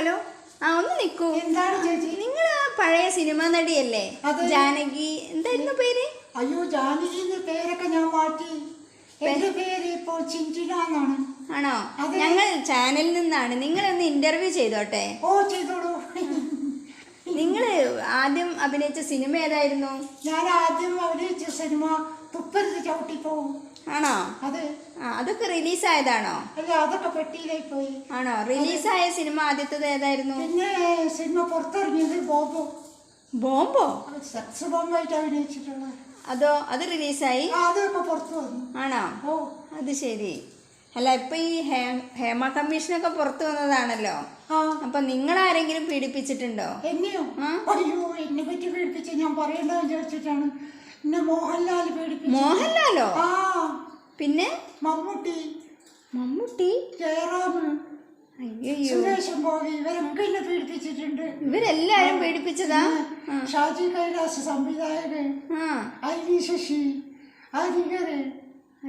Hello. ഒന്ന് നിൽക്കൂ. എന്താണ് ചേച്ചി? നിങ്ങൾ പഴയ സിനിമ നടിയല്ലേ ജാനകി? എന്തായിരുന്നു പേര്? അയ്യോ, ജാനകിന്റെ പേരൊക്കെ ഞാൻ മാറ്റി. എന്റെ പേര് ഇപ്പോൾ ചിഞ്ചിന എന്നാണ്. ആണോ? ഞങ്ങൾ ചാനലിൽ നിന്നാണ്. നിങ്ങളൊന്ന് ഇന്റർവ്യൂ ചെയ്തോട്ടെ? ഓ, ചെയ്തോളൂ. നിങ്ങൾ ആദ്യം അഭിനയിച്ച സിനിമ ഏതായിരുന്നു? ഞാൻ ആദ്യം അഭിനയിച്ച സിനിമ തുപ്പരുത് ചവിട്ടി പോവും. ആണോ? അതെ. അതൊക്കെ റിലീസായതാണോ? അല്ല, അതൊക്കെ പെട്ടിയിലായി പോയി. ആണോ? റിലീസായ സിനിമ ആദ്യത്തേത് ഏതായിരുന്നു? പിന്നെ സിനിമ പുറത്തിറങ്ങിയത് ബോംബോ. ബോംബോ? സെക്സ് ബോംബായിട്ട് അഭിനയിച്ചിട്ടുള്ളത്. അത് റിലീസായി? അതൊക്കെ പുറത്തു വന്നു. ആണോ? ഓ, അത് ശരി. അല്ല, ഇപ്പൊ ഈ ഹേമ കമ്മീഷനൊക്കെ പുറത്തു വന്നതാണല്ലോ. അപ്പൊ നിങ്ങൾ ആരെങ്കിലും പീഡിപ്പിച്ചിട്ടുണ്ടോ? എന്നെയോ? അയ്യോ, എന്നെ പറ്റി പീഡിപ്പിച്ച ഞാൻ പറയണ്ടെന്ന് വിചാരിച്ചിട്ടാണ്. എന്നെ മോഹൻലാൽ പീഡിപ്പിച്ചു. മോഹൻലാലോ? ആ, പിന്നെ മമ്മൂട്ടി, ജയറാം, അയ്യോ, സുരേഷ് ഗോപി, ഇവരൊക്കെ എന്നെ പീഡിപ്പിച്ചിട്ടുണ്ട്. ഇവരെല്ലാരും പീഡിപ്പിച്ചതാ? ഷാജി കൈലാസ് സംവിധായകൻ, ഐവി ശശി, ഹരിഹരൻ.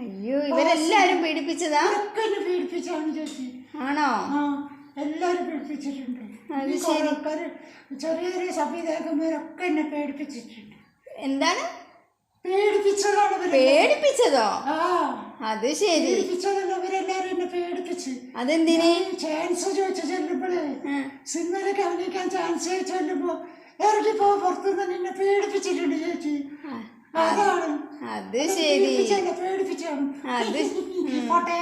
അയ്യോ, ഇവരെല്ലാരും പീഡിപ്പിച്ചതാ? ഇവരൊക്കെ എന്നെ പീഡിപ്പിച്ചാണ് ചേച്ചി. ആണോ? എല്ലാരും പീഡിപ്പിച്ചിട്ടുണ്ട്. ചെറിയ ചെറിയ സംവിധായകന്മാരൊക്കെ എന്നെ പീഡിപ്പിച്ചിട്ടുണ്ട്. എന്താണ് പേടിപ്പിച്ചതാണ്? പേടിപ്പിച്ചതോ? അത് ശരി. ഇവരെല്ലാരും എന്നെ പേടിപ്പിച്ച്. അതെന്തിന്? ചാൻസ് ചോദിച്ചു ചെല്ലുമ്പോഴേ, സിനിമയിലൊക്കെ അഭിനയിക്കാൻ ചാൻസ് ചെല്ലുമ്പോ ഇറങ്ങിപ്പോ പുറത്തുനിന്ന് എന്നെ പേടിപ്പിച്ചിട്ടുണ്ട് ചേച്ചി. അതാണ്. അത് ശരി. പേടിപ്പിച്ചാണ്. അത് പോട്ടെ.